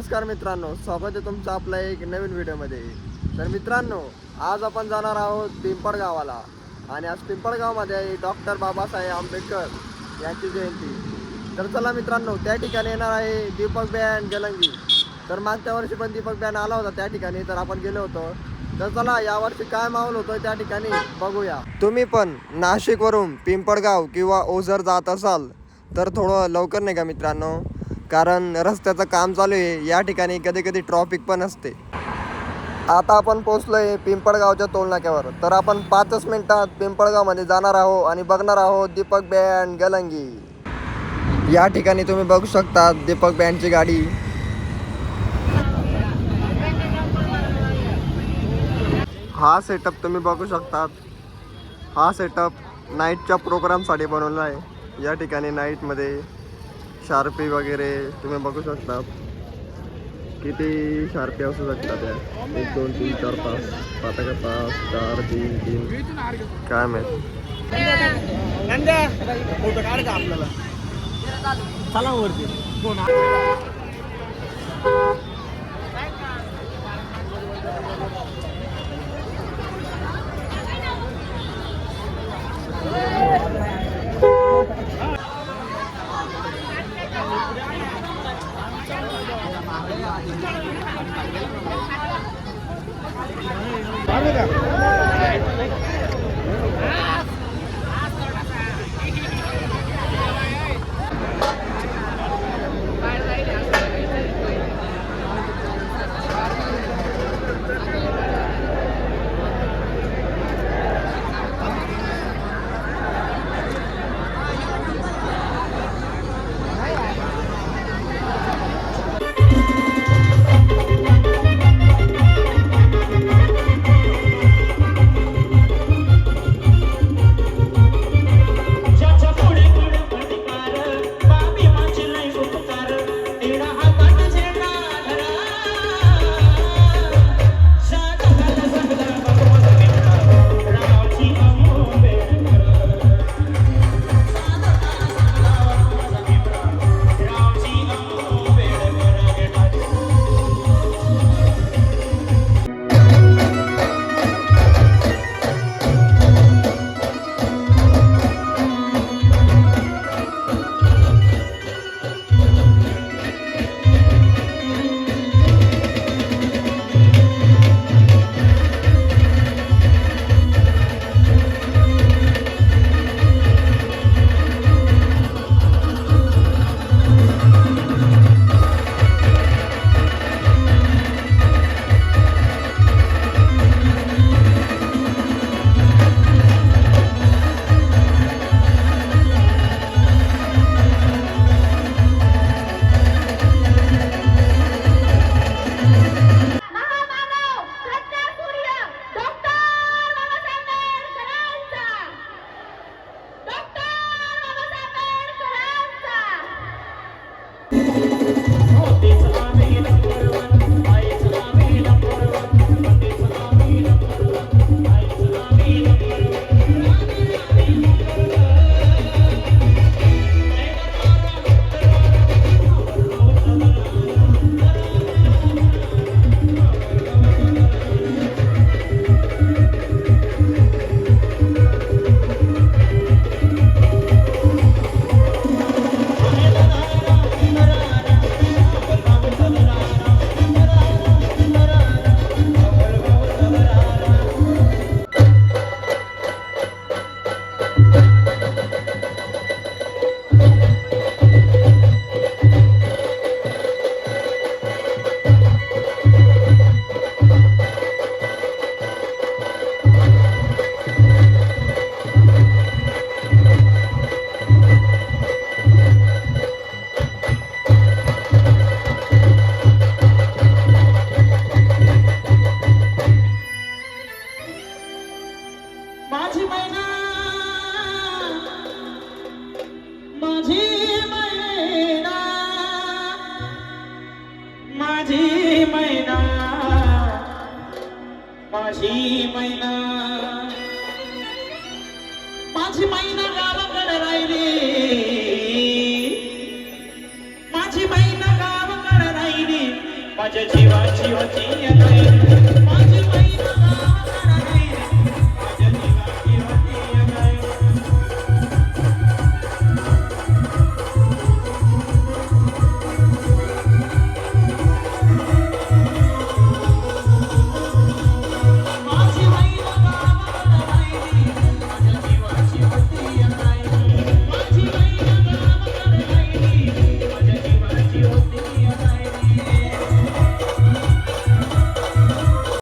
नमस्कार मित्रांनो, स्वागत आहे तुमचं आपल्या एक नवीन व्हिडिओमध्ये। तर मित्रांनो, आज आपण जाणार आहोत पिंपळगावाला आणि आज पिंपळगावमध्ये डॉक्टर बाबासाहेब आंबेडकर यांची जयंती। तर चला मित्रांनो, त्या ठिकाणी येणार आहे दीपक बँड गलंगी। तर मागच्या वर्षी पण दीपक बँड आला होता त्या ठिकाणी, तर आपण गेलो होतो। तर चला यावर्षी काय माहोल होतोय त्या ठिकाणी बघूया। तुम्ही पण नाशिकवरून पिंपळगाव किंवा ओझर जात असाल तर थोडं लवकर निघा मित्रांनो, कारण रस्त्याचं काम चालू आहे। या ठिकाणी कधी कधी ट्रॉफिक पण असते। आता आपण पोहोचलोय पिंपळगावच्या टोलनाक्यावर। तर आपण 5 मिनिटात पिंपळगावमध्ये जाणार आहोत आणि बघणार आहोत दीपक बँड गलंगी। या ठिकाणी तुम्ही बघू शकता दीपक बँडची गाडी। हा सेटअप तुम्ही बघू शकता। हा सेटअप नाईटच्या प्रोग्रामसाठी बनवला आहे। या ठिकाणी नाईटमध्ये शार्पी वगैरे तुम्ही बघू शकता। किती शार्पी असू शकतात त्या? 1 2 3 4 5 5 4 3 3 काय माहिती। फोटो काढायचा आपल्याला, चला वरती। माझी मैना गावाकडे राहिली, माझी मैना गावाकडे राहिली, माझ्या जीवाची होती